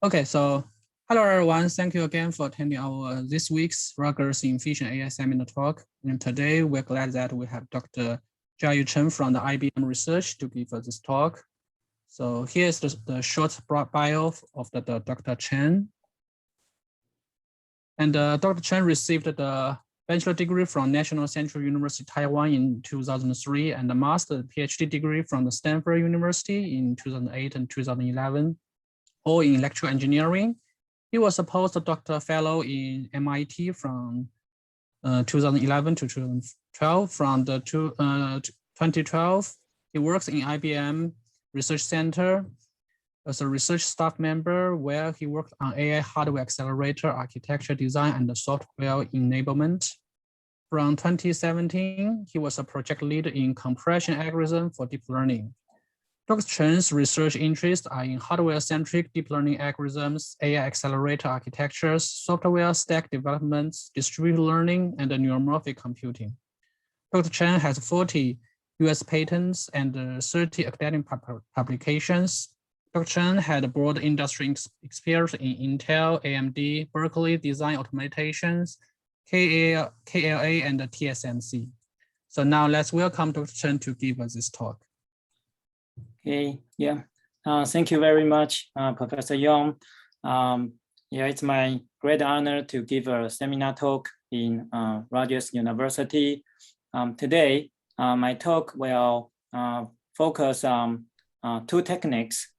Okay, so hello everyone. Thank you again for attending our this week's Rutgers Efficient AI Seminar talk. And today we're glad that we have Dr. Chia-yu Chen from the IBM Research to give us this talk. So here's the short bio of the Dr. Chen. And Dr. Chen received the bachelor degree from National Central University Taiwan in 2003 and a master PhD degree from the Stanford University in 2008 and 2011, all in electrical engineering. He was a postdoctoral fellow in MIT from 2011 to 2012. From the 2012, he works in IBM Research Center as a research staff member, where he worked on AI hardware accelerator, architecture design, and software enablement. From 2017, he was a project lead in compression algorithm for deep learning. Dr. Chen's research interests are in hardware-centric deep learning algorithms, AI accelerator architectures, software stack developments, distributed learning, and neuromorphic computing. Dr. Chen has 40 US patents and 30 academic publications. Dr. Chen had broad industry experience in Intel, AMD, Berkeley Design Automatations, KLA, and TSMC. So now let's welcome Dr. Chen to give us this talk. Okay, yeah. Thank you very much, Professor Yong. Yeah, it's my great honor to give a seminar talk in Rutgers University. Today, my talk will focus on two techniques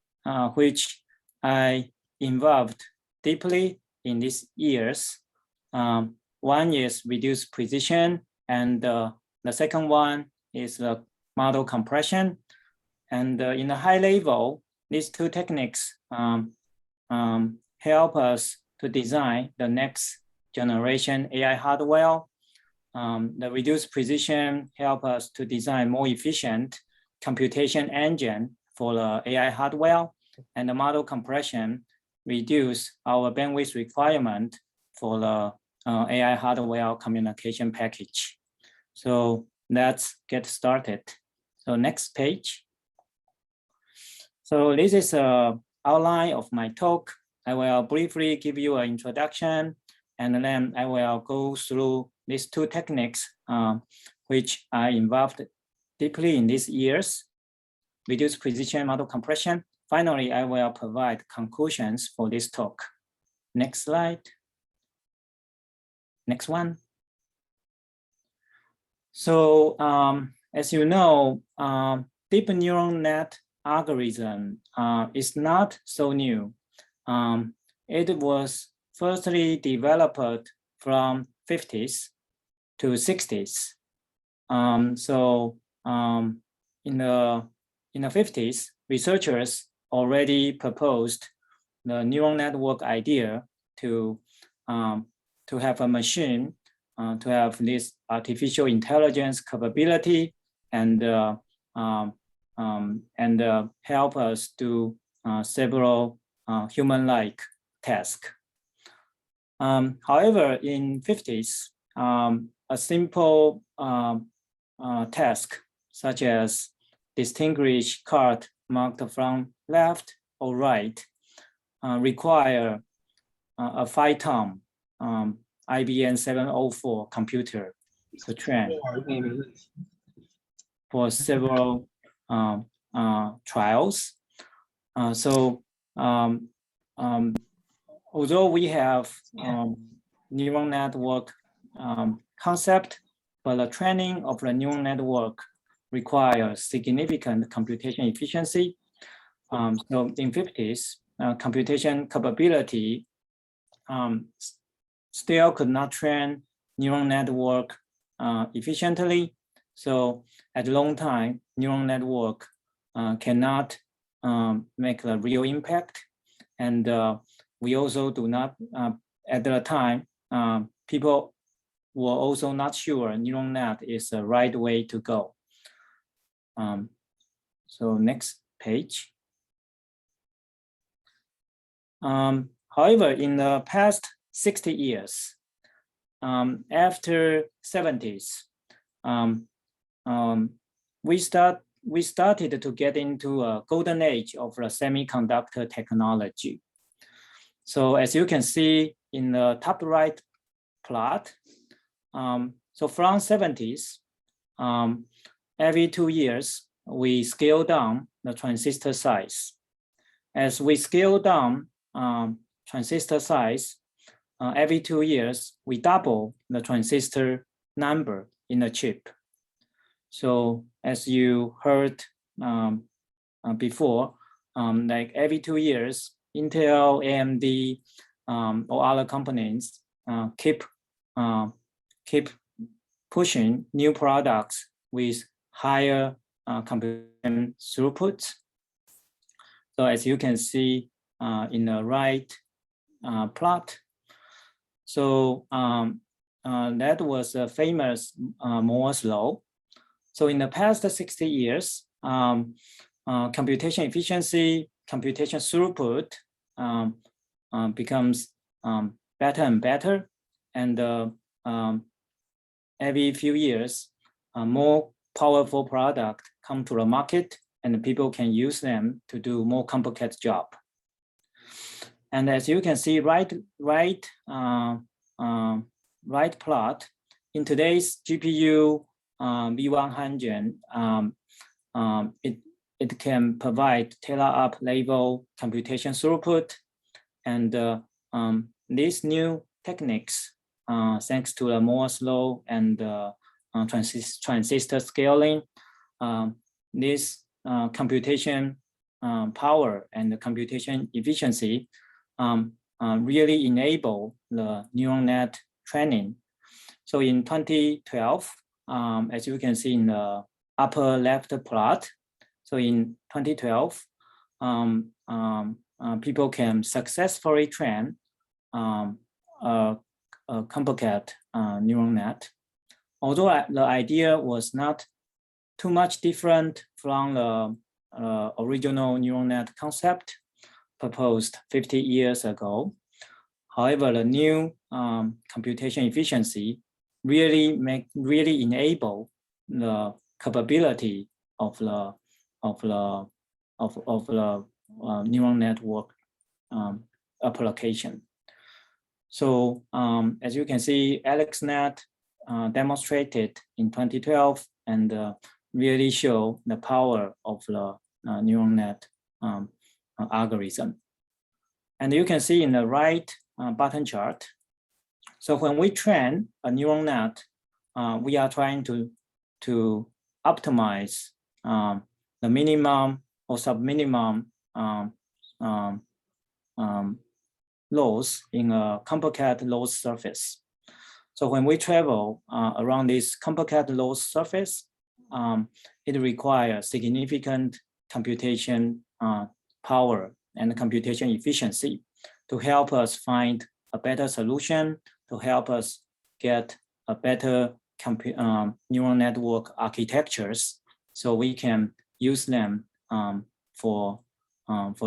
which I involved deeply in these years. One is reduced precision, and the second one is the model compression. And in a high level, these two techniques help us to design the next generation AI hardware. The reduced precision help us to design more efficient computation engine for the AI hardware, and the model compression reduce our bandwidth requirement for the AI hardware communication package. So let's get started. So next page. So this is an outline of my talk. I will briefly give you an introduction, and then I will go through these two techniques which are involved deeply in these years: reduced precision, model compression. Finally, I will provide conclusions for this talk. Next slide. Next one. So as you know, deep neural net algorithm is not so new. It was firstly developed from 50s to 60s. In the 50s, researchers already proposed the neural network idea to have a machine to have this artificial intelligence capability and help us do several human-like tasks. However, in 50s, a simple task such as distinguish card marked from left or right require a 5-ton IBM 704 computer to train for several trials. Although we have neural network concept, but the training of the neural network requires significant computation efficiency. So in 50s, computation capability still could not train neural network efficiently. So at a long time, neural network cannot make a real impact. And we also do not, at the time, people were also not sure neural net is the right way to go. So next page. However, in the past 60 years, after 70s, we started to get into a golden age of the semiconductor technology. So as you can see in the top right plot, so from 70s, every 2 years, we scale down the transistor size. As we scale down transistor size, every 2 years, we double the transistor number in the chip. So as you heard before, like every 2 years, Intel, AMD, or other companies keep pushing new products with higher computation throughput. So as you can see in the right plot, so that was a famous Moore's law. So in the past 60 years, computation efficiency, computation throughput becomes better and better. And every few years, more powerful product come to the market and people can use them to do more complicated job. And as you can see, right plot, in today's GPU V100, it can provide tailor-up level computation throughput. And these new techniques, thanks to the Moore's law and transistor scaling, this computation power and the computation efficiency really enable the neural net training. So in 2012, as you can see in the upper left plot, so in 2012, people can successfully train a complicated neural net. Although the idea was not too much different from the original neural net concept proposed 50 years ago. However, the new computation efficiency really enable the capability of the neural network application. So as you can see, AlexNet demonstrated in 2012 and really show the power of the neural net algorithm. And you can see in the right bottom chart. So when we train a neural net, we are trying to optimize the minimum or sub-minimum loss in a complicated loss surface. So when we travel around this complicated loss surface, it requires significant computation power and computation efficiency to help us find a better solution, to help us get a better neural network architectures, so we can use them for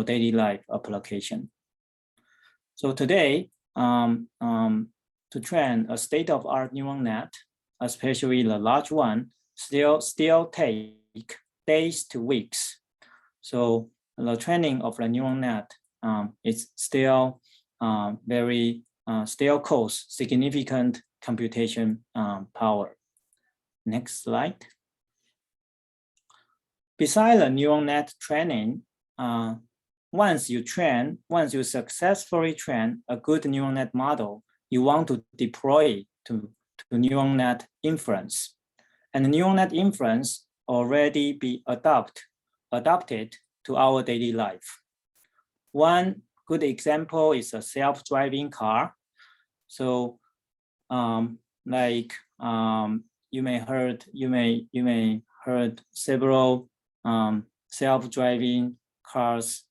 daily life application. So today, to train a state-of-art neural net, especially the large one, still take days to weeks. So the training of the neural net is still still costs significant computation power. Next slide. Besides the neural net training, once you successfully train a good neural net model, you want to deploy to neural net inference. And the neural net inference already be adapted to our daily life. One good example is a self-driving car. So you may heard several self-driving cars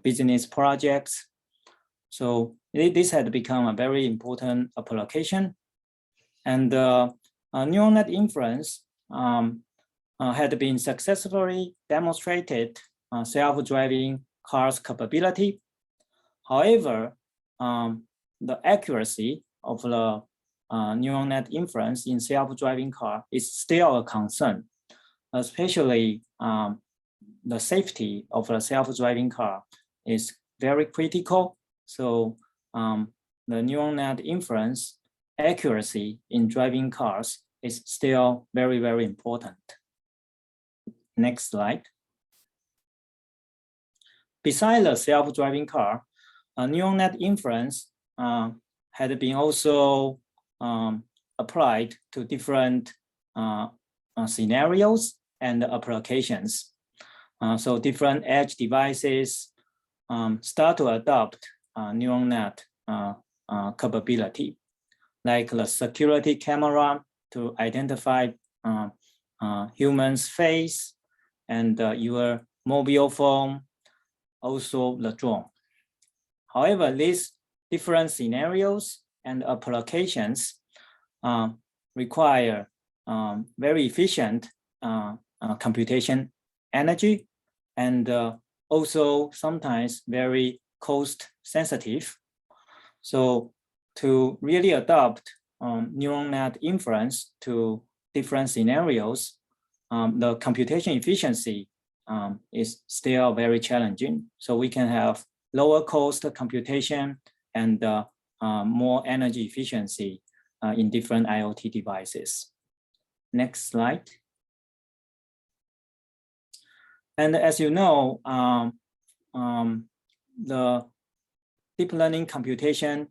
business projects. So this had become a very important application. And neural net inference had been successfully demonstrated self-driving cars capability. However, the accuracy of the neural net inference in self-driving car is still a concern, especially the safety of a self-driving car is very critical. So the neural net inference accuracy in driving cars is still very, very important. Next slide. Besides the self-driving car, neural net inference had been also applied to different scenarios and applications. So different edge devices start to adopt neural net capability, like the security camera to identify humans' face, and your mobile phone, also the drone. However, these different scenarios and applications require very efficient computation energy, and also sometimes very cost sensitive. So to really adopt neural net inference to different scenarios, the computation efficiency is still very challenging. So we can have lower cost computation and more energy efficiency in different IoT devices. Next slide. And as you know, the deep learning computation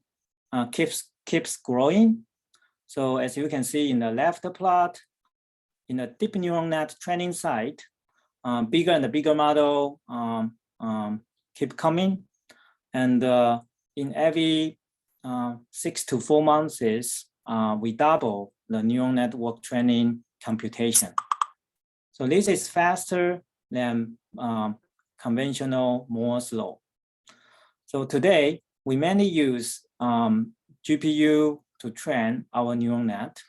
keeps growing. So as you can see in the left plot, in the deep neural net training side, bigger and bigger model keep coming. And in every 6 to 4 months, we double the neural network training computation. So this is faster than conventional Moore's law. So today, we mainly use GPU to train our neural net.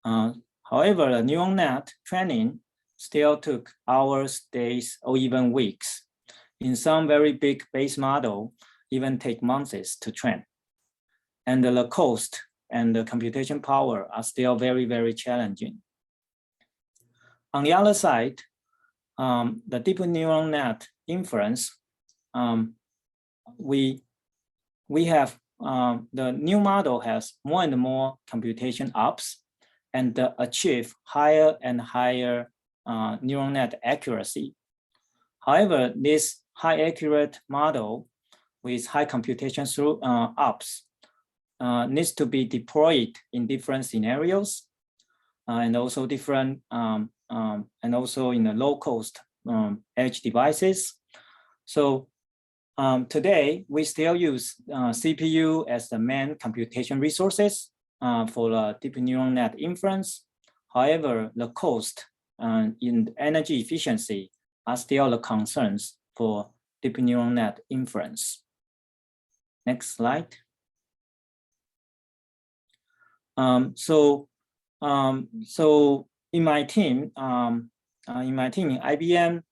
However, the neural net training still took hours, days, or even weeks. In some very big base model, even take months to train. And the cost and the computation power are still very, very challenging. On the other side, the deep neural net inference, we have the new model has more and more computation ops and achieve higher and higher neural net accuracy. However, this high accurate model with high computation through ops needs to be deployed in different scenarios and also different and also in the low cost edge devices. So today we still use CPU as the main computation resources for the deep neural net inference. However, the cost in energy efficiency are still the concerns for deep neural net inference. Next slide. So in my team, in IBM,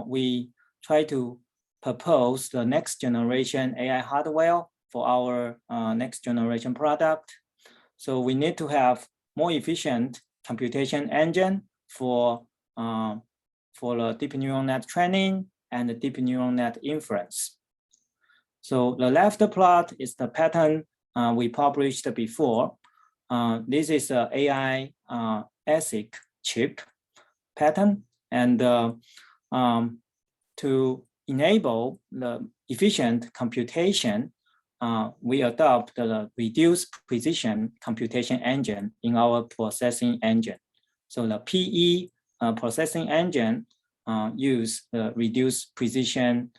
we try to propose the next generation AI hardware for our next generation product. So we need to have more efficient computation engine for the deep neural net training and the deep neural net inference. So the left plot is the pattern we published before. This is an AI ASIC chip pattern, and to enable the efficient computation, we adopt the reduced precision computation engine in our processing engine. So the PE processing engine use the reduced precision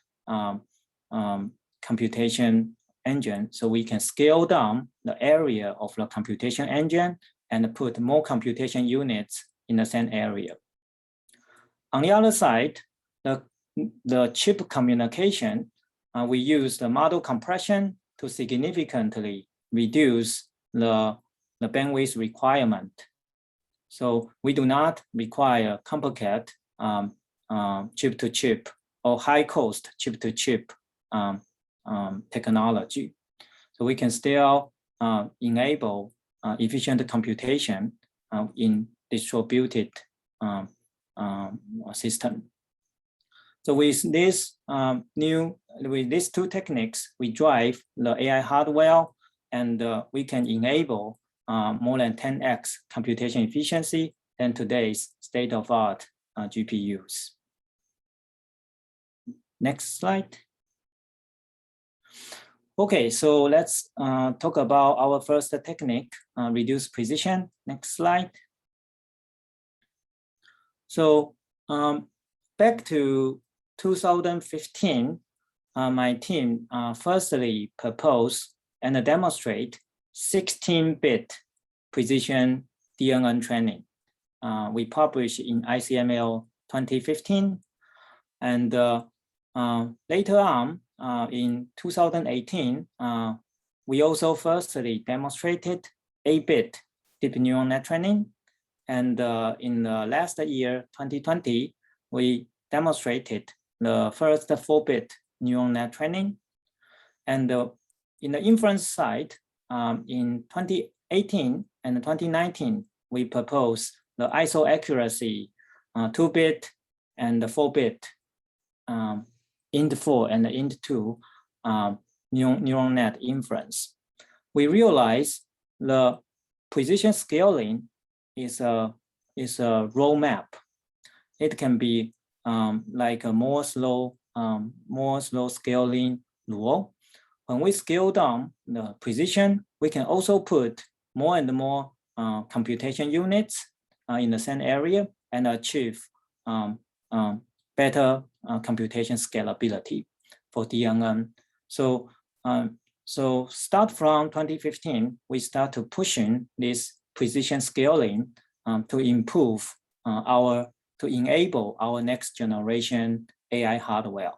computation engine, so we can scale down the area of the computation engine and put more computation units in the same area. On the other side, the chip communication, we use the model compression to significantly reduce the bandwidth requirement. So we do not require complicated chip-to-chip or high-cost chip-to-chip technology. So we can still enable efficient computation in distributed system. So with this with these two techniques, we drive the AI hardware, and we can enable more than 10x computation efficiency than today's state-of-art GPUs. Next slide. Okay, so let's talk about our first technique, reduced precision. Next slide. So back to 2015, my team firstly proposed and demonstrate 16-bit precision DNN training. We published in ICML 2015, and later on in 2018, we also firstly demonstrated 8-bit deep neural net training, and in the last year, 2020, we demonstrated the first 4-bit neural net training. And in the inference side, in 2018 and 2019, we proposed the ISO accuracy 2-bit and 4-bit int4 and int2 neural net inference. We realized the precision scaling is a roadmap. It can be like a more slow scaling rule. When we scale down the precision, we can also put more and more computation units in the same area and achieve better computation scalability for DNN. So start from 2015, we start to pushing this precision scaling to improve to enable our next generation AI hardware.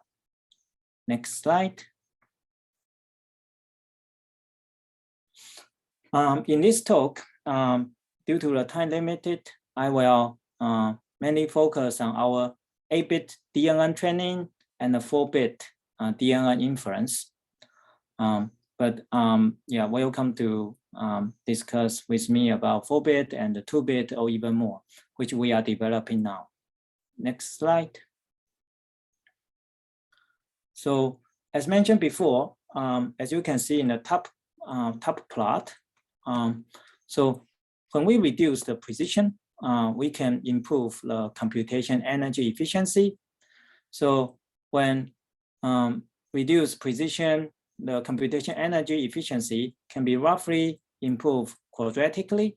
Next slide. In this talk, due to the time limited, I will mainly focus on our 8-bit DNN training and the 4-bit DNN inference. But yeah, welcome to discuss with me about 4-bit and 2-bit or even more, which we are developing now. Next slide. So as mentioned before, as you can see in the top plot, so when we reduce the precision, we can improve the computation energy efficiency. So when reduce precision, the computation energy efficiency can be roughly improved quadratically.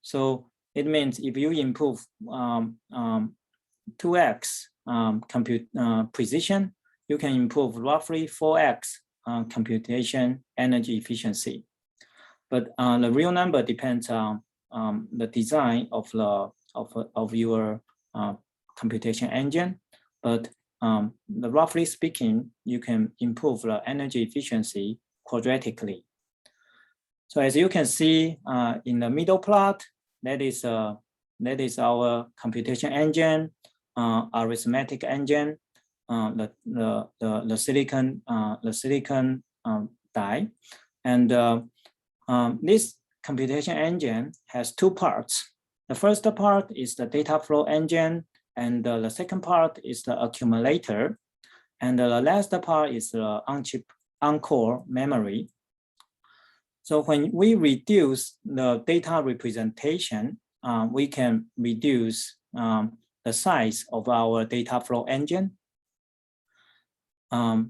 So it means if you improve 2x precision, you can improve roughly 4x computation energy efficiency. But the real number depends on the design of your computation engine. But roughly speaking, you can improve the energy efficiency quadratically. So as you can see in the middle plot, that is our computation engine, arithmetic engine, the silicon die, and this computation engine has two parts. The first part is the data flow engine, and the second part is the accumulator, and the last part is the on-chip on-core memory. So when we reduce the data representation, we can reduce the size of our data flow engine.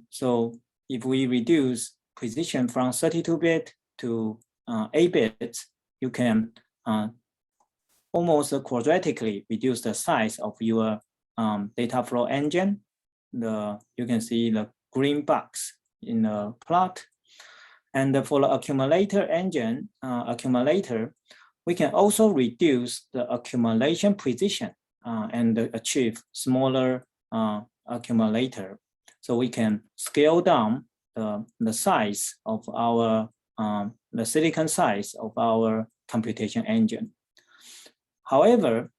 So if we reduce precision from 32-bit to 8 bits, you can almost quadratically reduce the size of your data flow engine. You can see the green box in the plot. And for the accumulator engine, we can also reduce the accumulation precision and achieve smaller accumulator. So we can scale down the size of our the silicon size of our computation engine. However,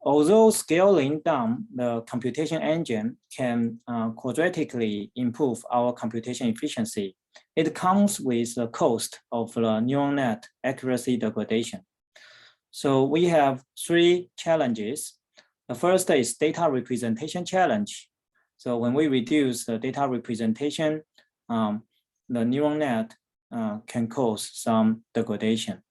although scaling down the computation engine can quadratically improve our computation efficiency, it comes with the cost of the neural net accuracy degradation. So we have 3 challenges. The first is data representation challenge. So when we reduce the data representation, the neural net can cause some degradation.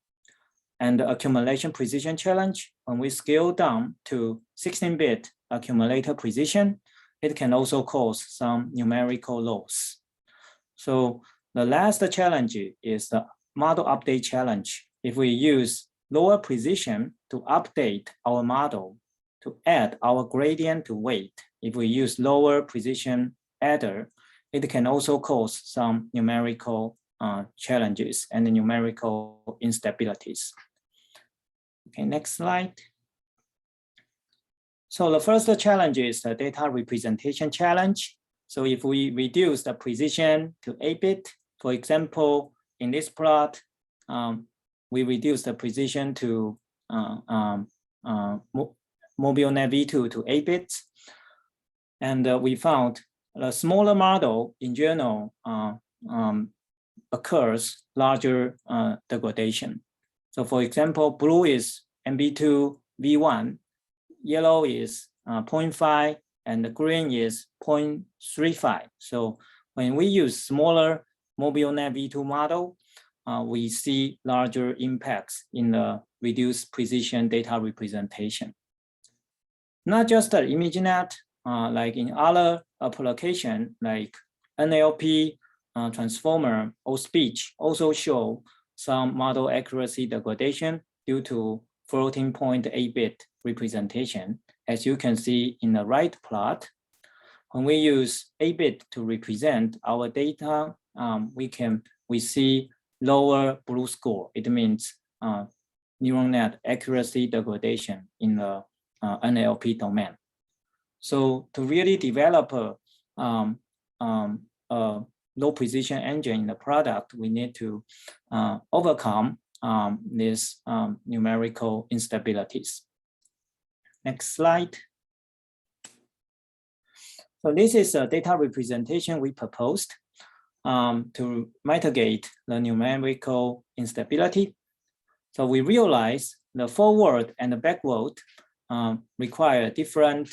And the accumulation precision challenge, when we scale down to 16-bit accumulator precision, it can also cause some numerical loss. So the last challenge is the model update challenge. If we use lower precision to update our model, to add our gradient to weight, if we use lower precision adder, it can also cause some numerical challenges and numerical instabilities. Okay, next slide. So the first challenge is the data representation challenge. So if we reduce the precision to 8-bit, for example, in this plot, we reduce the precision to MobileNet V2 to 8 bits. And we found a smaller model in general occurs larger degradation. So for example, blue is MB2 V1, yellow is 0.5, and the green is 0.35. So when we use smaller MobileNet V2 model, we see larger impacts in the reduced precision data representation. Not just the ImageNet, like in other application like NLP, transformer, or speech also show some model accuracy degradation due to floating point 8-bit representation. As you can see in the right plot, when we use 8-bit to represent our data, we see lower blue score. It means neural net accuracy degradation in the NLP domain. So to really develop a low precision engine in the product, we need to overcome these numerical instabilities. Next slide. So this is a data representation we proposed to mitigate the numerical instability. So we realize the forward and the backward require different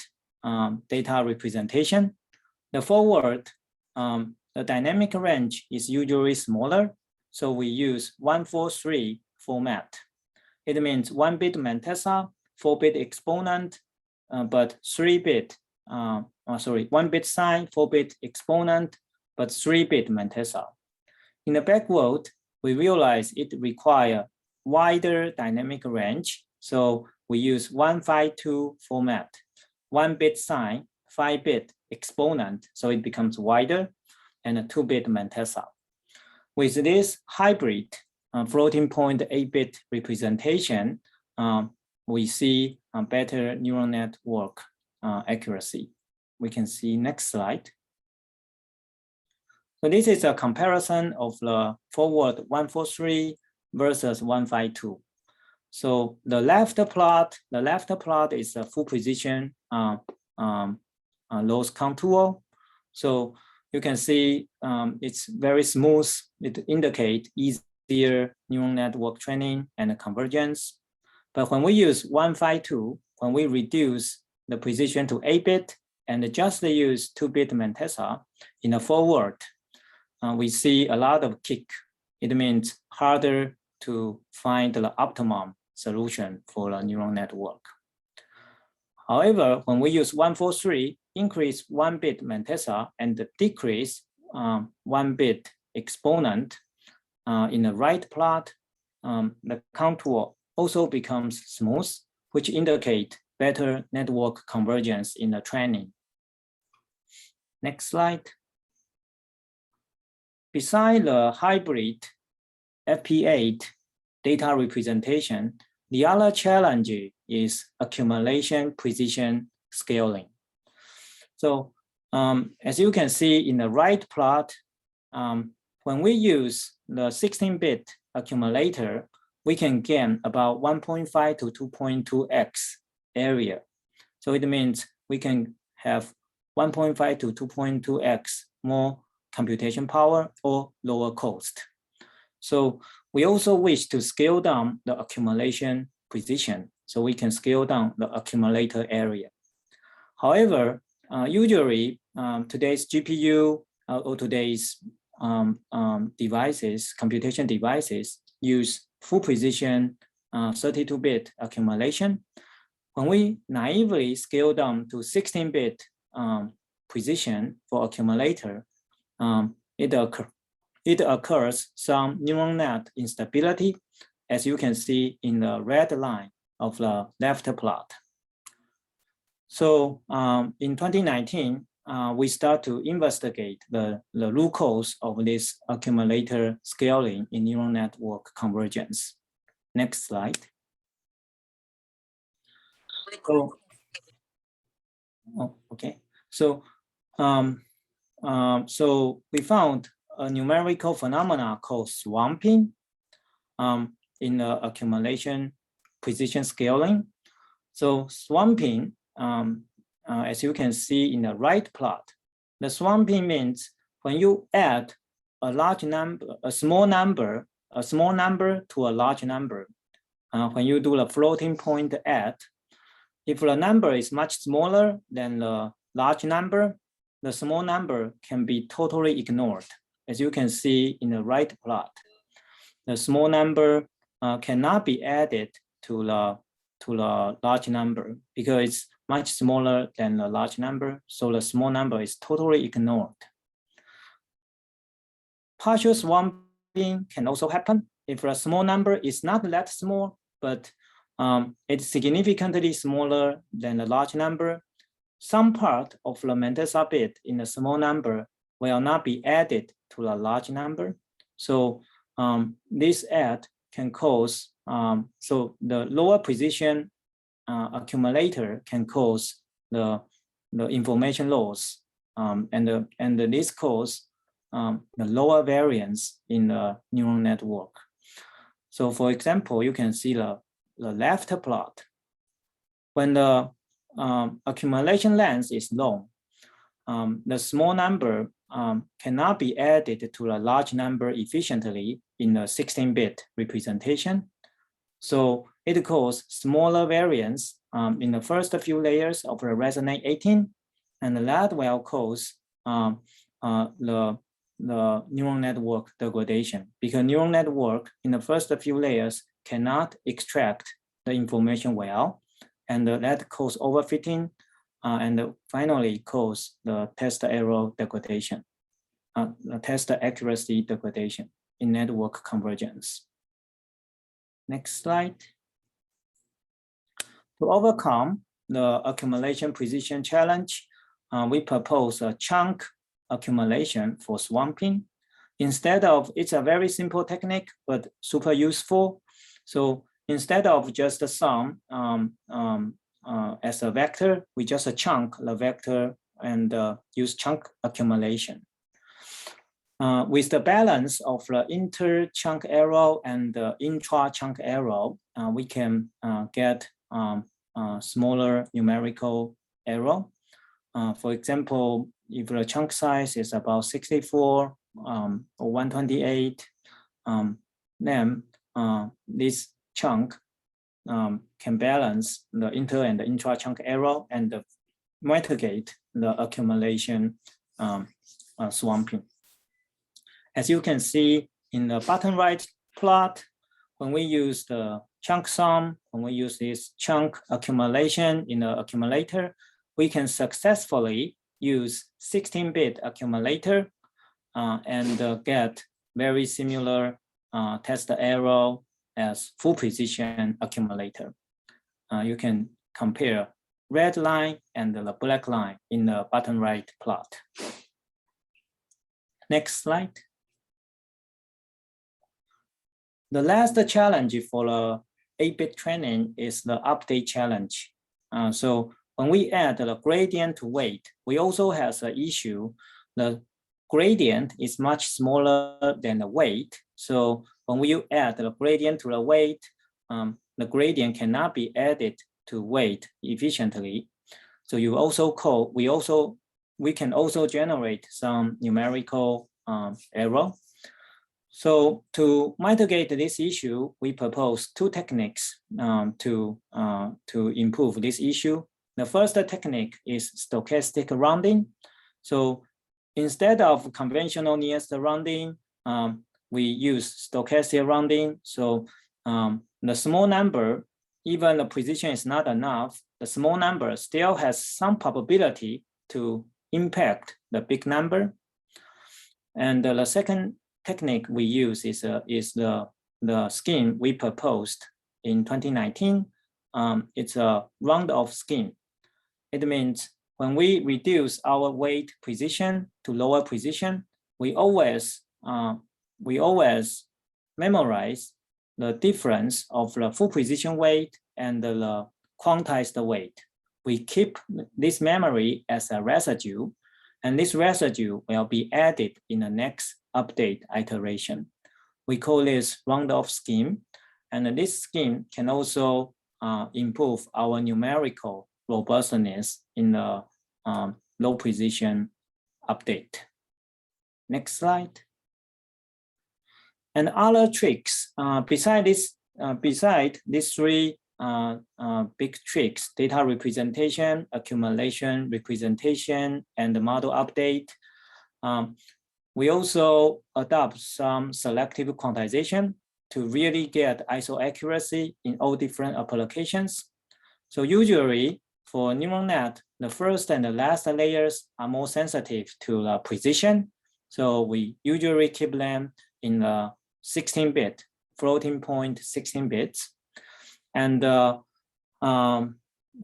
data representation. The forward, the dynamic range is usually smaller, so we use 143 format. It means 1-bit mantissa, 4-bit exponent, but 3-bit, 1-bit sign, 4-bit exponent, but 3-bit mantissa. In the backward, we realize it requires wider dynamic range, so we use 152 format, 1-bit sign, 5-bit exponent, so it becomes wider, and a 2-bit mantissa. With this hybrid floating point 8-bit representation, we see a better neural network accuracy. We can see next slide. So this is a comparison of the forward 143 versus 152. So the left plot is a full precision loss contour. So you can see it's very smooth. It indicates easier neural network training and convergence. But when we use 152, when we reduce the precision to 8-bit and just use 2-bit mantissa in the forward, we see a lot of kick. It means harder to find the optimum solution for the neural network. However, when we use 143, increase 1-bit mantissa and decrease 1-bit exponent in the right plot, the contour also becomes smooth, which indicate better network convergence in the training. Next slide. Beside the hybrid FP8 data representation, the other challenge is accumulation precision scaling. So as you can see in the right plot, when we use the 16-bit accumulator, we can gain about 1.5 to 2.2x area. So it means we can have 1.5 to 2.2x more computation power or lower cost. So we also wish to scale down the accumulation precision. so we can scale down the accumulator area. However, usually today's GPU or today's devices, computation devices, use full precision 32-bit accumulation. When we naively scale down to 16-bit precision for accumulator, it occurs some neural net instability, as you can see in the red line of the left plot. So in 2019, we start to investigate the root cause of this accumulator scaling in neural network convergence. Next slide. So, okay. So, so we found a numerical phenomena called swamping in the accumulation precision scaling. So swamping, as you can see in the right plot, the swamping means when you add a large number, a small number to a large number. When you do the floating point add, if the number is much smaller than the large number, the small number can be totally ignored. As you can see in the right plot, the small number cannot be added to the large number because it's much smaller than the large number, so the small number is totally ignored. Partial swamping can also happen if a small number is not that small, but it's significantly smaller than the large number. Some part of the Mendelssohn bit in the small number will not be added to the large number. So this add can cause, so the lower precision accumulator can cause the information loss, and this cause the lower variance in the neural network. So for example, you can see the left plot. When the accumulation length is long, the small number cannot be added to a large number efficiently in the 16-bit representation. So it causes smaller variance in the first few layers of the resonate 18, and that will cause the neural network degradation, because neural network in the first few layers cannot extract the information well, and that cause overfitting, and finally cause the test error degradation, the test accuracy degradation in network convergence. Next slide. To overcome the accumulation precision challenge, we propose a chunk accumulation for swamping. Instead of, it's a very simple technique, but super useful. So instead of just a sum as a vector, we just chunk the vector and use chunk accumulation. With the balance of the inter-chunk error and the intra-chunk error, we can get smaller numerical error. For example, if the chunk size is about 64 or 128, then this chunk can balance the inter and the intra-chunk error and mitigate the accumulation swamping. As you can see in the bottom right plot, when we use the chunk sum, when we use this chunk accumulation in the accumulator, we can successfully use 16-bit accumulator and get very similar test error as full precision accumulator. You can compare red line and the black line in the bottom right plot. Next slide. The last challenge for the 8-bit training is the update challenge. So when we add the gradient to weight, we also have an issue. The gradient is much smaller than the weight. So when we add the gradient to the weight, the gradient cannot be added to weight efficiently. So you also call, we can also generate some numerical error. So to mitigate this issue, we propose two techniques to improve this issue. The first technique is stochastic rounding. So instead of conventional nearest rounding, we use stochastic rounding. So the small number, even the precision is not enough, the small number still has some probability to impact the big number. And the second technique we use is the scheme we proposed in 2019. It's a round-off scheme. It means when we reduce our weight precision to lower precision, we always memorize the difference of the full precision weight and the quantized weight. We keep this memory as a residue, and this residue will be added in the next update iteration. We call this round-off scheme, and this scheme can also improve our numerical robustness in the low precision update. Next slide. And other tricks beside these three big tricks: data representation, accumulation, representation, and the model update. We also adopt some selective quantization to really get ISO accuracy in all different applications. So usually for neural net, the first and the last layers are more sensitive to the precision. So we usually keep them in the 16-bit, floating point 16 bits. And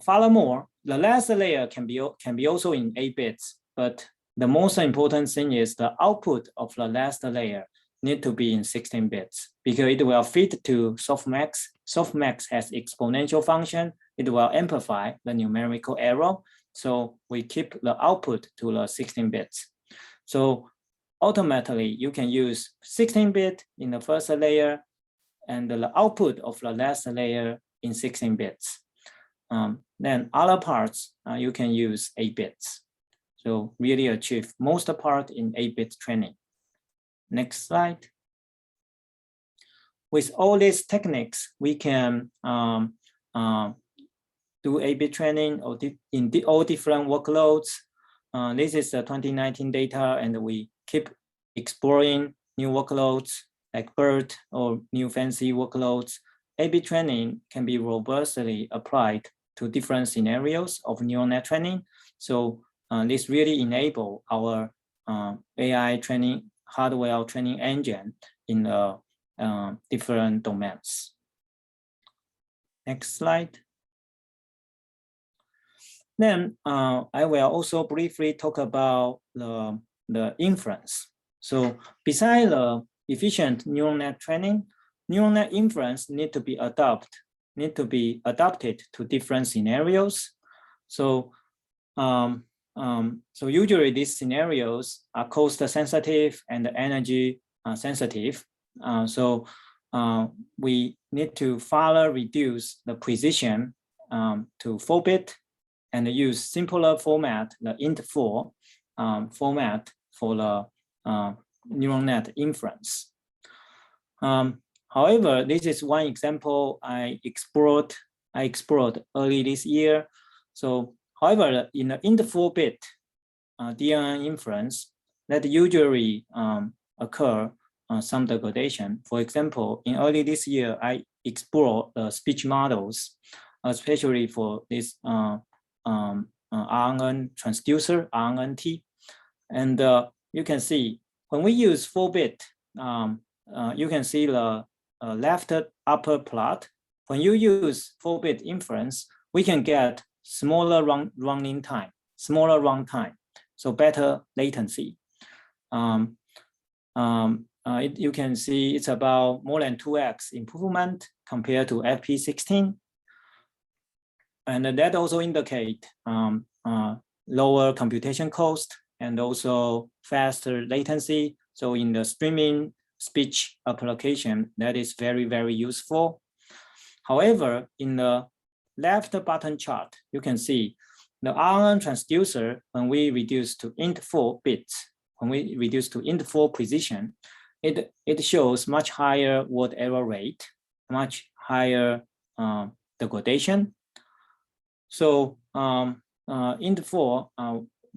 furthermore, the last layer can be also in 8 bits, but the most important thing is the output of the last layer need to be in 16 bits because it will fit to softmax. Softmax has exponential function. It will amplify the numerical error. So we keep the output to the 16 bits. So ultimately, you can use 16-bit in the first layer and the output of the last layer in 16 bits. Then other parts, you can use 8 bits. So really achieve most part in 8-bit training. Next slide. With all these techniques, we can do 8-bit training in all different workloads. This is the 2019 data, and we keep exploring new workloads like BERT or new fancy workloads. 8-bit training can be robustly applied to different scenarios of neural net training. So this really enable our AI training, hardware training engine in the different domains. Next slide. Then I will also briefly talk about the inference. So besides the efficient neural net training, neural net inference need to be adapted to different scenarios. So so usually these scenarios are cost sensitive and energy sensitive. So we need to further reduce the precision to 4-bit and use simpler format, the int4 format for the neural net inference. However, this is one example I explored early this year. So however, in the int4-bit DNN inference, that usually occur some degradation. For example, in early this year, I explored speech models, especially for this RNN transducer, RNNT. And you can see when we use 4-bit, you can see the left upper plot. When you use 4-bit inference, we can get smaller running time, smaller runtime, so better latency. You can see it's about more than 2x improvement compared to FP16. And that also indicate lower computation cost and also faster latency. So in the streaming speech application, that is very, very useful. However, in the left bottom chart, you can see the RNN transducer, when we reduce to int4 bits, when we reduce to int4 precision, it shows much higher word error rate, much higher degradation. So in the 4,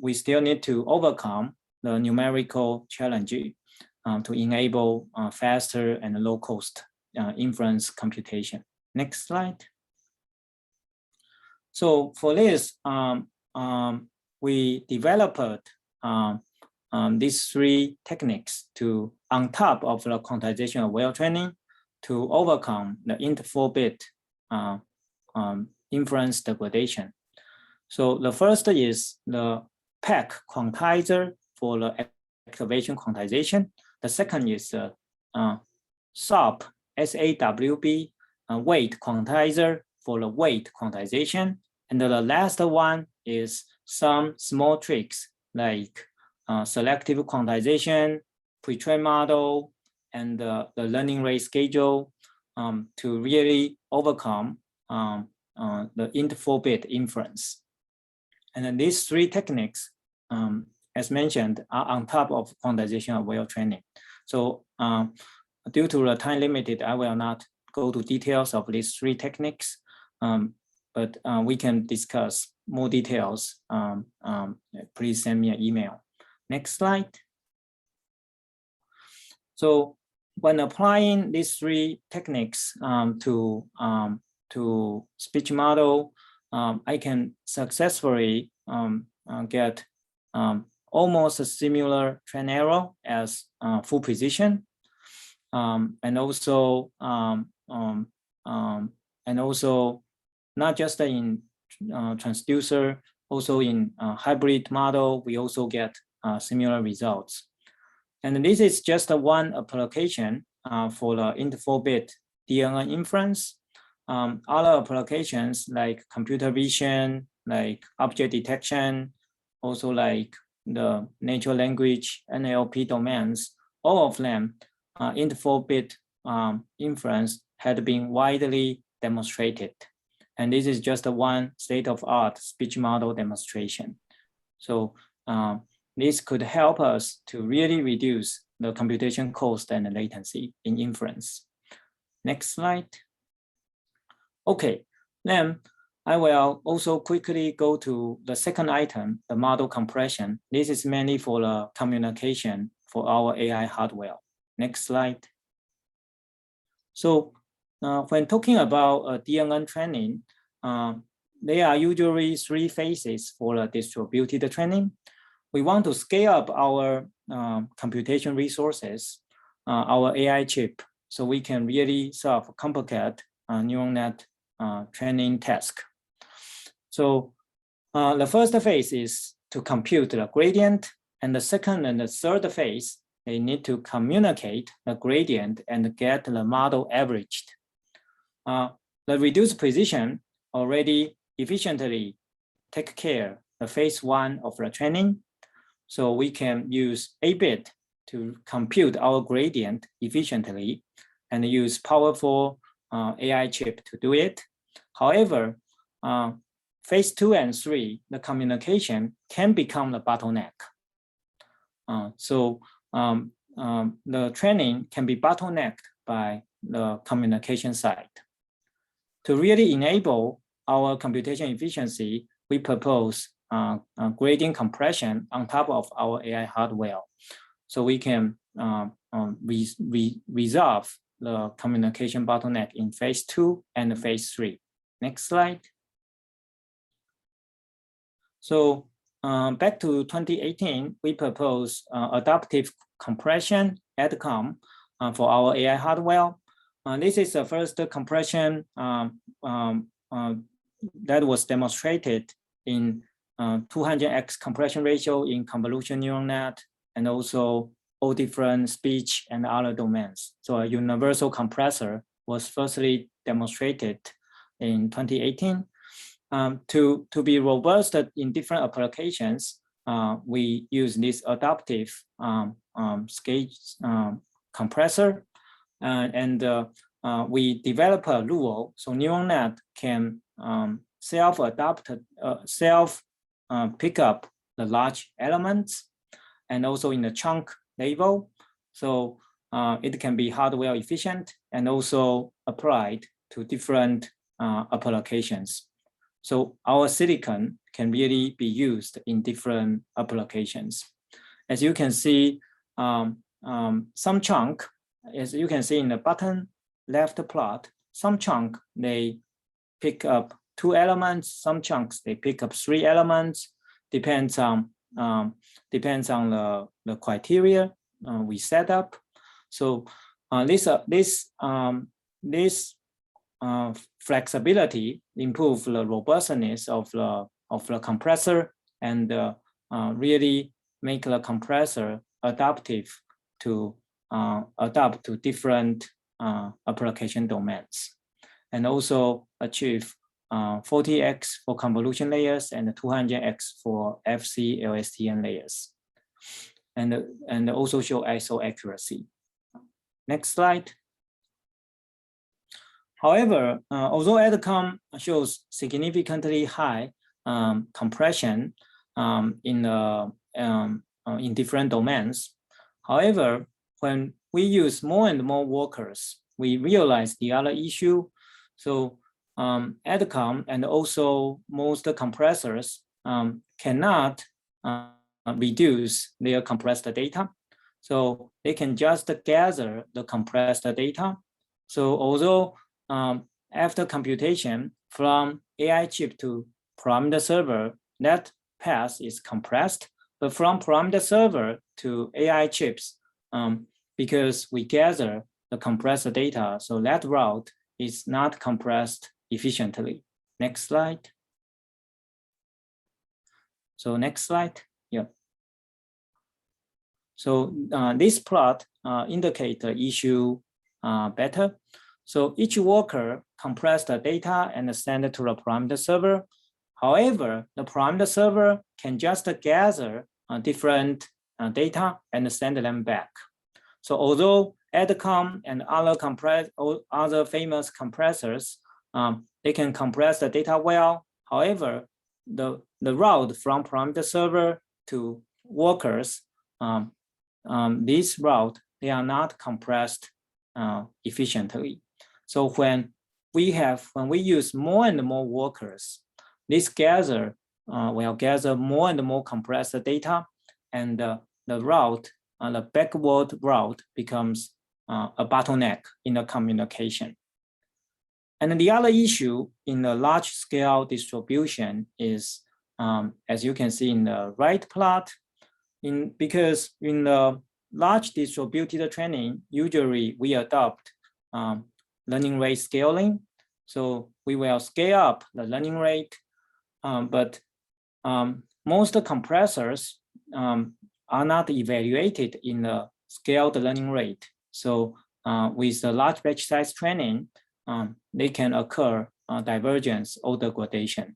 we still need to overcome the numerical challenge to enable faster and low-cost inference computation. Next slide. So for this, we developed these 3 techniques to, on top of the quantization aware training, to overcome the int 4-bit inference degradation. So the first is the PAC quantizer for the activation quantization. The second is SAWB, SAWB weight quantizer for the weight quantization. And the last one is some small tricks like selective quantization, pre-trained model, and the learning rate schedule to really overcome the int 4-bit inference. And then these 3 techniques, as mentioned, are on top of quantization aware training. So due to the time limited, I will not go to details of these 3 techniques, but we can discuss more details. Please send me an email. Next slide. So when applying these 3 techniques to speech model, I can successfully get almost a similar train error as full precision, and also not just in transducer, also in hybrid model, we also get similar results. And this is just one application for the int 4-bit DNN inference. Other applications like computer vision, like object detection, also like the natural language, NLP domains, all of them, int 4-bit inference had been widely demonstrated. And this is just one state-of-art speech model demonstration. So this could help us to really reduce the computation cost and latency in inference. Next slide. Okay, then I will also quickly go to the second item, the model compression. This is mainly for the communication for our AI hardware. Next slide. So when talking about DNN training, there are usually 3 phases for the distributed training. We want to scale up our computation resources, our AI chip, so we can really solve complicated neural net training task. So the first phase is to compute the gradient, and the second and the third phase, they need to communicate the gradient and get the model averaged. The reduced precision already efficiently take care the phase 1 of the training. So we can use 8-bit to compute our gradient efficiently and use powerful AI chip to do it. However, phase 2 and 3, the communication can become the bottleneck. So the training can be bottlenecked by the communication side. To really enable our computation efficiency, we propose gradient compression on top of our AI hardware. So we can resolve the communication bottleneck in phase 2 and phase 3. Next slide. So back to 2018, we proposed adaptive compression, AdaComp, for our AI hardware. This is the first compression that was demonstrated in 200x compression ratio in convolution neural net, and also all different speech and other domains. So a universal compressor was firstly demonstrated in 2018. To be robust in different applications, we use this adaptive scale compressor, and we develop a rule so neural net can pick up the large elements, and also in the chunk level. So it can be hardware efficient and also applied to different applications. So our silicon can really be used in different applications. As you can see, some chunk, as you can see in the bottom left plot, some chunk they pick up 2 elements, some chunks they pick up 3 elements, depends on the criteria we set up. So this flexibility improve the robustness of the compressor and really make the compressor adaptive to adapt to different application domains, and also achieve 40x for convolution layers and 200x for FC LSTM layers, and also show ISO accuracy. Next slide. However, although AdaComp shows significantly high compression in different domains, however, when we use more and more workers, we realize the other issue. So AdaComp and also most compressors cannot reduce their compressed data. So they can just gather the compressed data. So although after computation from AI chip to parameter server, that path is compressed, but from parameter server to AI chips, because we gather the compressed data, so that route is not compressed efficiently. Next slide. So next slide, yeah. So this plot indicates the issue better. So each worker compress the data and send it to the parameter server. However, the parameter server can just gather different data and send them back. So although AdaComp and other famous compressors, they can compress the data well. However, the route from parameter server to workers, this route, they are not compressed efficiently. So when we use more and more workers, this will gather more and more compressed data, and the route, the backward route becomes a bottleneck in the communication. And the other issue in the large scale distribution is, as you can see in the right plot, because in the large distributed training, usually we adopt learning rate scaling. So we will scale up the learning rate, but most compressors are not evaluated in the scaled learning rate. So with the large batch size training, they can occur divergence or degradation.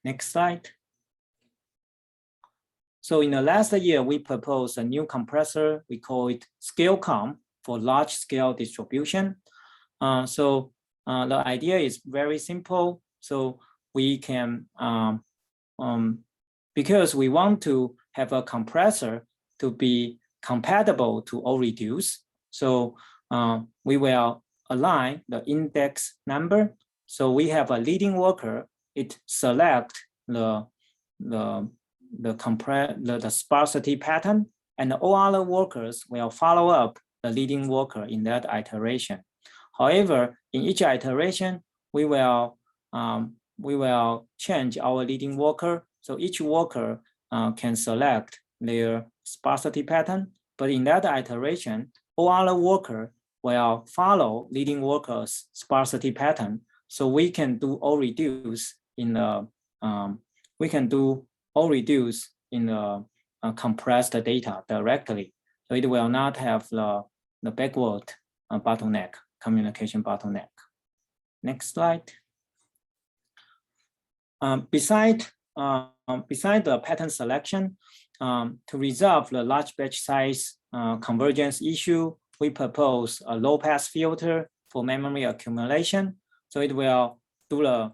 Next slide. So in the last year, we proposed a new compressor. We call it ScaleComp for large scale distribution. So the idea is very simple. So we can, because we want to have a compressor to be compatible to all reduce. So we will align the index number. So we have a leading worker, it select the sparsity pattern, and all other workers will follow up the leading worker in that iteration. However, in each iteration, we will change our leading worker. So each worker can select their sparsity pattern, but in that iteration, all other worker will follow leading worker's sparsity pattern. So we can do all reduce in the compressed data directly. So it will not have the backward bottleneck, communication bottleneck. Next slide. Beside the pattern selection, to resolve the large batch size convergence issue, we propose a low pass filter for memory accumulation. So it will do the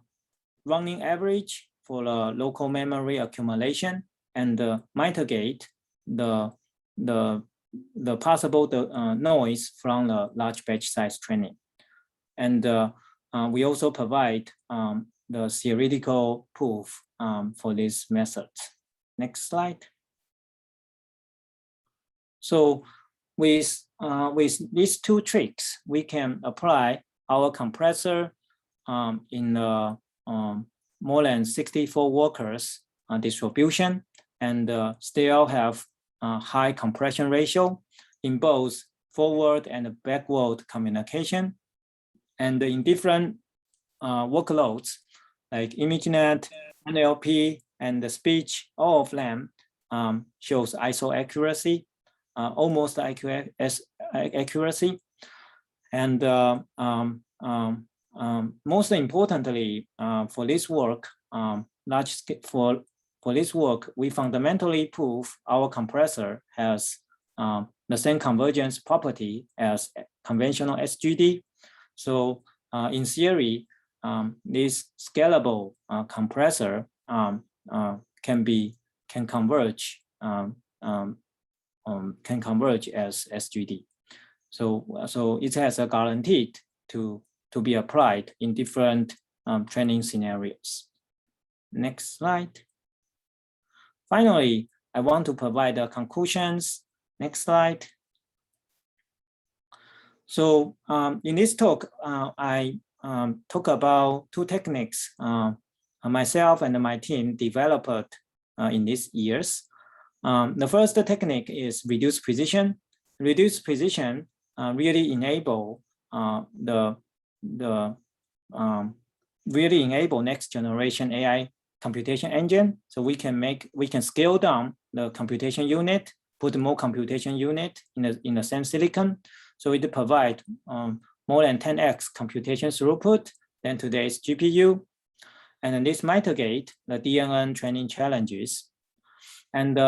running average for the local memory accumulation and mitigate the the possible noise from the large batch size training. And we also provide the theoretical proof for this method. Next slide. So with these two tricks, we can apply our compressor in the more than 64 workers distribution, and still have high compression ratio in both forward and backward communication. And in different workloads like ImageNet, NLP, and the speech, all of them shows ISO accuracy, almost accuracy. And most importantly, for this work, for this work, we fundamentally prove our compressor has the same convergence property as conventional SGD. So in theory, this scalable compressor can converge as SGD. So it has a guaranteed to be applied in different training scenarios. Next slide. Finally, I want to provide the conclusions. Next slide. So in this talk, I talk about two techniques myself and my team developed in these years. The first technique is reduced precision. Reduced precision really enable next generation AI computation engine. So we can scale down the computation unit, put more computation unit in the same silicon. So it provide more than 10x computation throughput than today's GPU. And then this mitigate the DNN training challenges. And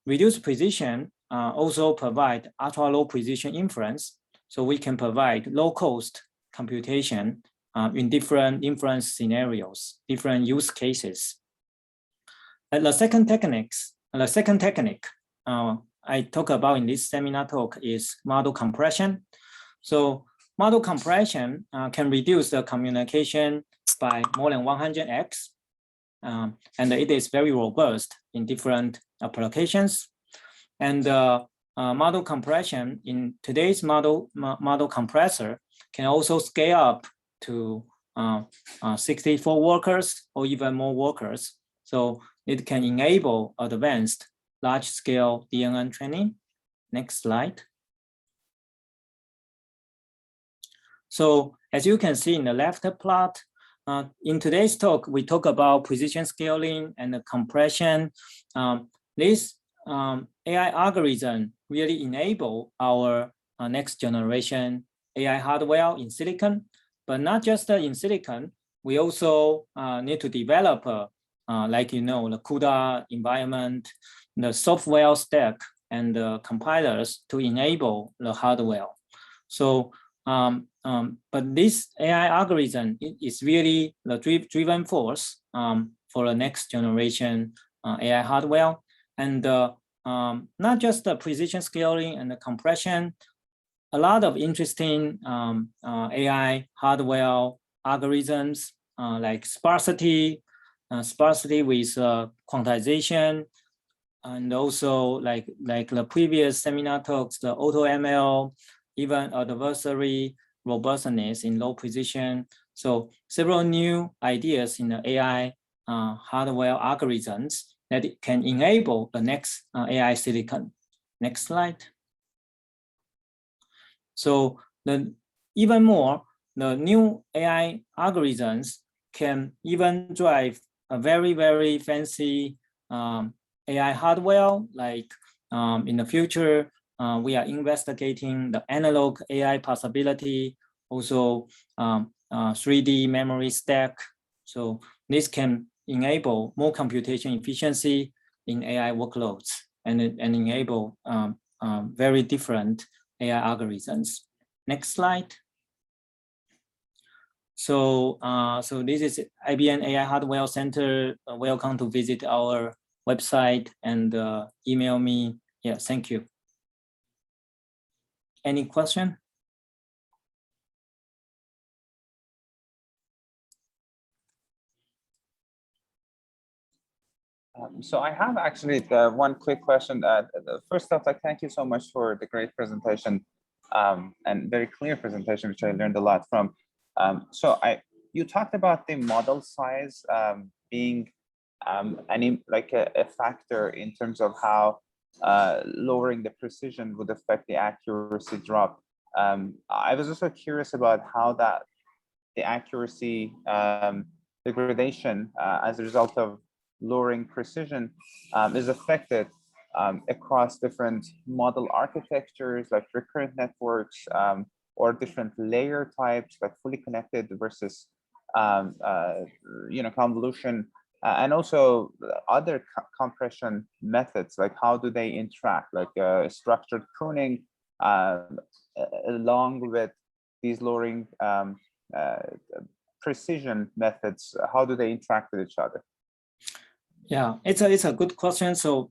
reduced precision also provide ultra low precision inference. So we can provide low cost computation in different inference scenarios, different use cases. And the second technique I talk about in this seminar talk is model compression. So model compression can reduce the communication by more than 100x. And it is very robust in different applications. And model compression in today's model compressor can also scale up to 64 workers or even more workers. So it can enable advanced large-scale DNN training. Next slide. So as you can see in the left plot, in today's talk, we talk about precision scaling and the compression. This AI algorithm really enable our next generation AI hardware in silicon, but not just in silicon. We also need to develop, like the CUDA environment, the software stack, and the compilers to enable the hardware. So, but this AI algorithm is really the driving force for the next generation AI hardware. And not just the precision scaling and the compression, a lot of interesting AI hardware algorithms like sparsity with quantization, and also like the previous seminar talks, the AutoML, even adversary robustness in low precision. So several new ideas in the AI hardware algorithms that can enable the next AI silicon. Next slide. So even more, the new AI algorithms can even drive a very, very fancy AI hardware. Like in the future, we are investigating the analog AI possibility, also 3D memory stack. So this can enable more computation efficiency in AI workloads and enable very different AI algorithms. Next slide. So, so this is IBM AI Hardware Center. Welcome to visit our website and email me. Yeah, thank you. Any question? So I have actually one quick question. First off, thank you so much for the great presentation and very clear presentation, which I learned a lot from. You talked about the model size being a factor in terms of how lowering the precision would affect the accuracy drop. I was also curious about how the accuracy degradation as a result of lowering precision is affected across different model architectures like recurrent networks or different layer types like fully connected versus convolution and also other compression methods, like how do they interact, like structured pruning along with these lowering precision methods, how do they interact with each other? Yeah, it's a good question. So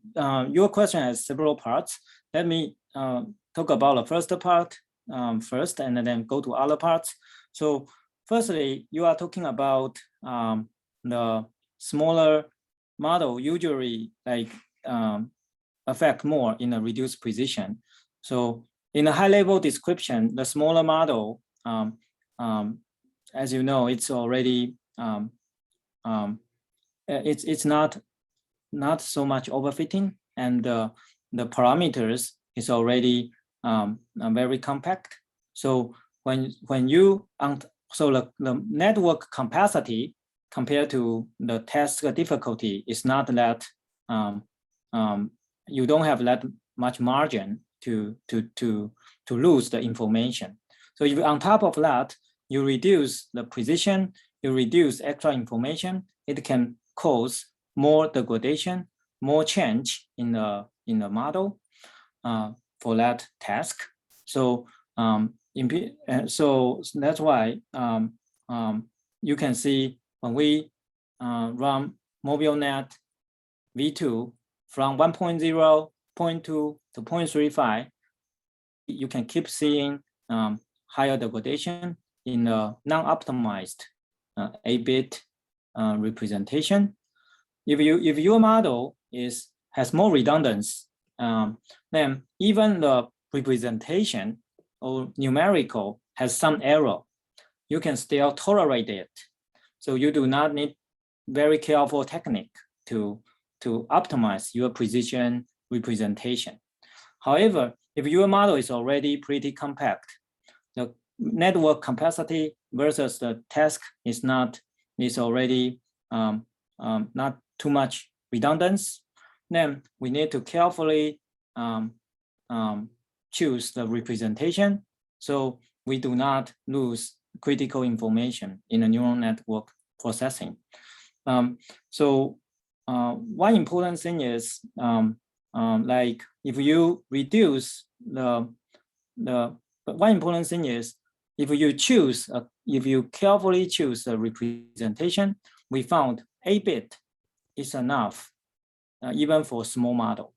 your question has several parts. Let me talk about the first part first, and then go to other parts. So firstly, you are talking about the smaller model usually affect more in a reduced precision. So in a high-level description, the smaller model, as you know, it's already it's not so much overfitting, and the parameters is already very compact. So when you the network capacity compared to the task difficulty is not that you don't have that much margin to lose the information. So if on top of that you reduce the precision, you reduce extra information, it can cause more degradation, more change in the model for that task. So so that's why you can see when we run MobileNet v2 from 1.0, 0.2 to 0.35, you can keep seeing higher degradation in the non-optimized 8-bit representation. If your model has more redundancy, then even the representation or numerical has some error, you can still tolerate it. So you do not need very careful technique to optimize your precision representation. However, if your model is already pretty compact, the network capacity versus the task is already not too much redundancy, then we need to carefully choose the representation so we do not lose critical information in a neural network processing. So one important thing is like if you reduce one important thing is if you carefully choose a representation, we found 8-bit is enough even for small model.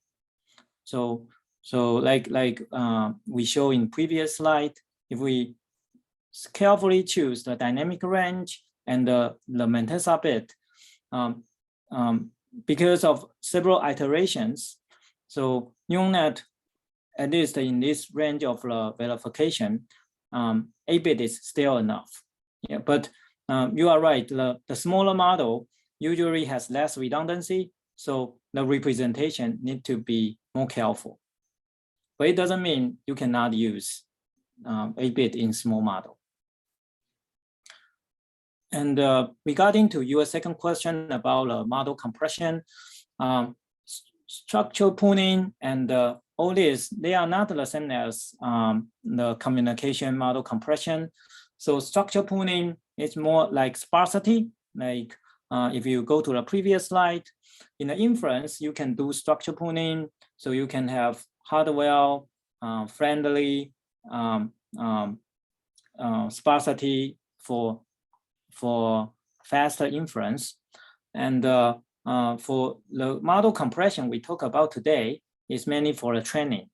So like we show in previous slide, if we carefully choose the dynamic range and the Mentesa bit, because of several iterations, so neural net, at least in this range of verification, 8-bit is still enough. Yeah, but you are right, the smaller model usually has less redundancy, so the representation need to be more careful. But it doesn't mean you cannot use 8-bit in small model. And regarding to your second question about model compression, structural pruning and all this, they are not the same as the communication model compression. So structural pruning is more like sparsity. Like if you go to the previous slide, in the inference, you can do structural pruning. So you can have hardware friendly sparsity for faster inference. And for the model compression we talk about today is mainly for the training.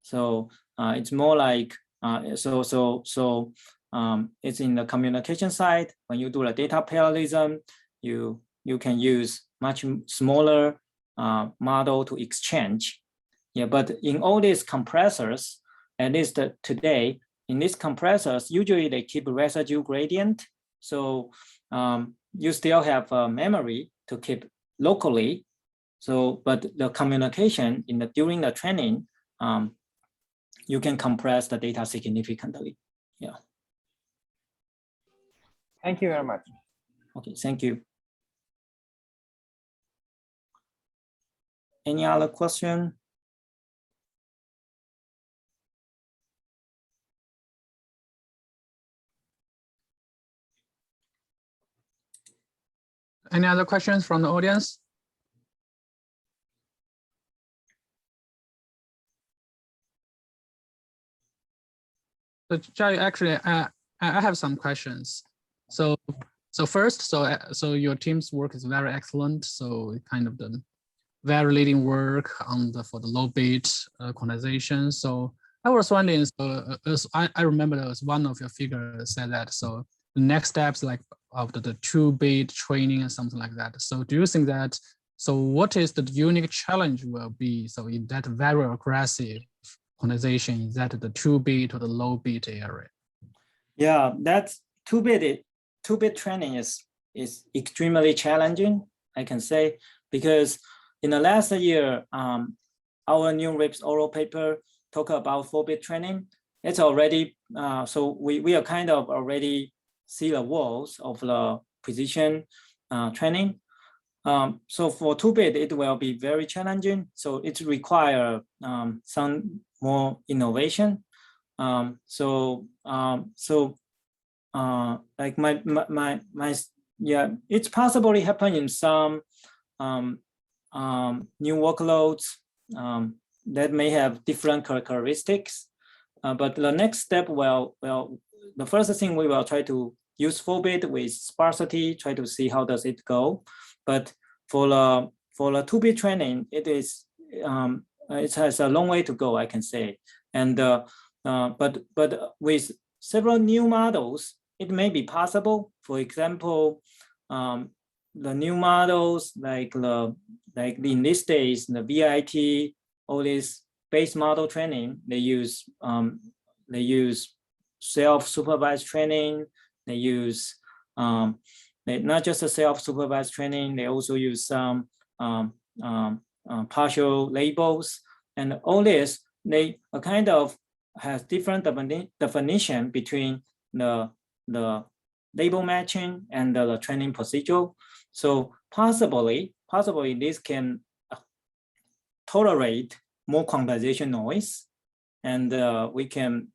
So it's more like it's in the communication side. When you do the data parallelism, you can use much smaller model to exchange. Yeah, but in all these compressors, at least today, in these compressors, usually they keep residue gradient. So you still have memory to keep locally. So, but the communication during the training, you can compress the data significantly. Yeah. Thank you very much. Okay, thank you. Any other question? Any other questions from the audience? So Chia-yu, actually, I have some questions. So first, so your team's work is very excellent. So kind of the very leading work on for the low bit quantization. So I was wondering, I remember there was one of your figures said that, so the next steps like of the 2-bit training and something like that. So do you think that, so what is the unique challenge will be? So in that very aggressive quantization, is that the 2-bit or the low bit area? Yeah, that's 2-bit training is extremely challenging, I can say, because in the last year, our new RIPS oral paper talk about 4-bit training. It's already, so we are kind of already see the walls of the precision training. So for 2-bit, it will be very challenging. So it requires some more innovation. Like yeah, it's possibly happen in some new workloads that may have different characteristics. But the next step, the first thing we will try to use 4-bit with sparsity, try to see how does it go. But for the 2-bit training, it has a long way to go, I can say. And but with several new models, it may be possible. For example, the new models like in these days, the VIT, all this base model training, they use self-supervised training. They use not just a self-supervised training. They also use some partial labels, and all this they kind of has different definition between the label matching and the training procedure. So possibly this can tolerate more quantization noise, and we can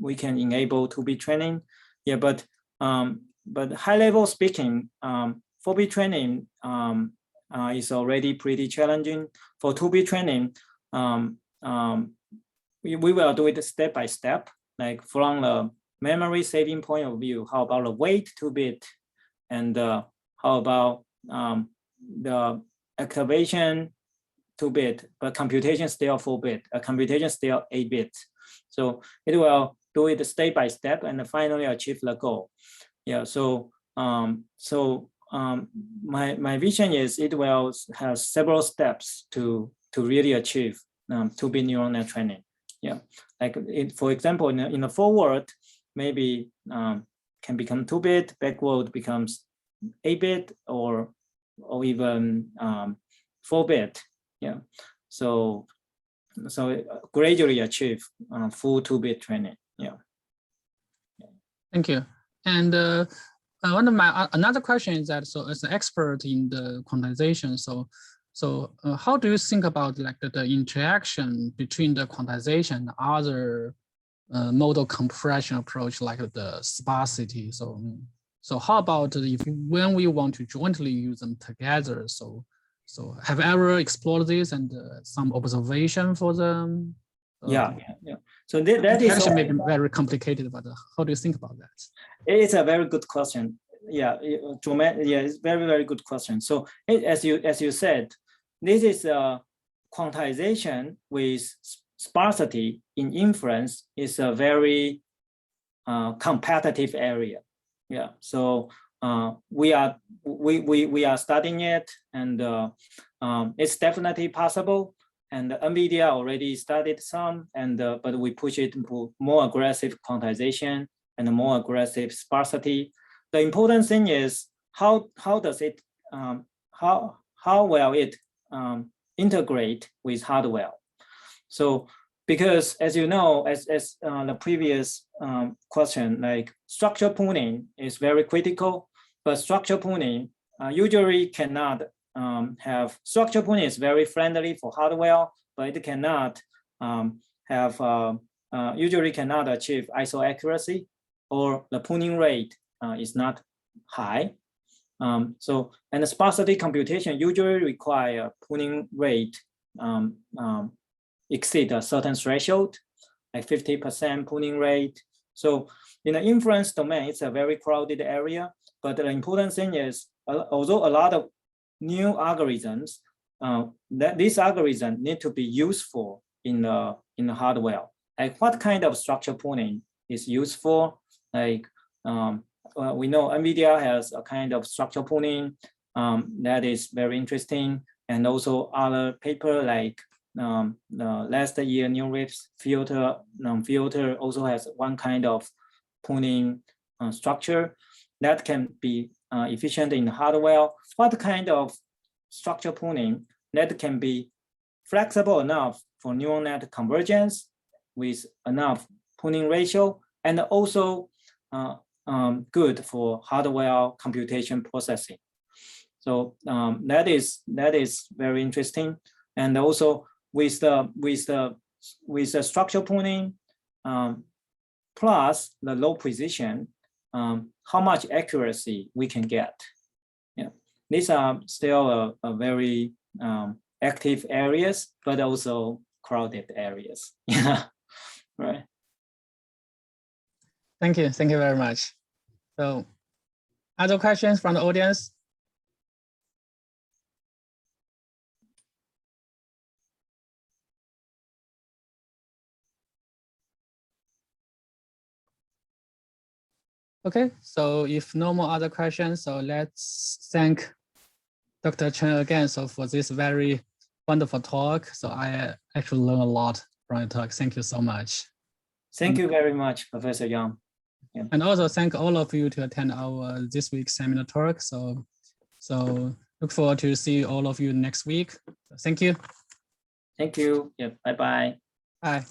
enable 2-bit training. Yeah, but high level speaking, 4-bit training is already pretty challenging. For 2-bit training, we will do it step by step, like from the memory saving point of view. How about the weight 2-bit, and how about the activation 2-bit, but computation still 4-bit, computation still 8-bit. So it will do it step by step and finally achieve the goal. Yeah. So my vision is it will have several steps to really achieve 2-bit neural net training. Yeah. Like for example, in the forward, maybe can become 2-bit, backward becomes 8-bit, or even 4-bit. Yeah. So gradually achieve full 2-bit training. Yeah. Thank you. And one of my another question is that, so as an expert in the quantization, so how do you think about like the interaction between the quantization and other model compression approach like the sparsity? So how about when we want to jointly use them together? So have you ever explored this and some observation for them? Yeah. So that is actually maybe very complicated, but how do you think about that? It's a very good question. Yeah, it's very, very good question. So as you said, this is a quantization with sparsity in inference is a very competitive area. Yeah, so we are studying it, and it's definitely possible. And NVIDIA already studied some, and but we push it to more aggressive quantization and more aggressive sparsity. The important thing is how does it how will it integrate with hardware. So because as you know, as the previous question, like structure pooling is very critical, but structure pooling usually cannot have, structure pooling is very friendly for hardware, but it cannot usually cannot achieve ISO accuracy, or the pooling rate is not high. So, and the sparsity computation usually require pooling rate exceed a certain threshold, like 50% pooling rate. So in the inference domain, it's a very crowded area, but the important thing is, although a lot of new algorithms, that these algorithms need to be useful in the hardware. Like what kind of structure pooling is useful? Like we know NVIDIA has a kind of structure pooling that is very interesting, and also other paper like the last year new riffs filter filter also has one kind of pooling structure that can be efficient in the hardware. What kind of structure pooling that can be flexible enough for neural net convergence with enough pooling ratio, and also good for hardware computation processing. So that is very interesting. And also with the structure pooling plus the low precision, how much accuracy we can get. Yeah, these are still a very active areas, but also crowded areas. Yeah, right. Thank you very much. So, other questions from the audience? Okay, so if no more other questions, so let's thank Dr. Chen again. So for this very wonderful talk. So I actually learned a lot from your talk. Thank you so much. Thank you very much, Professor Yang. Yeah. And also thank all of you to attend our this week's seminar talk. So look forward to see all of you next week. Thank you. Thank you. Yeah. Bye-bye. Bye.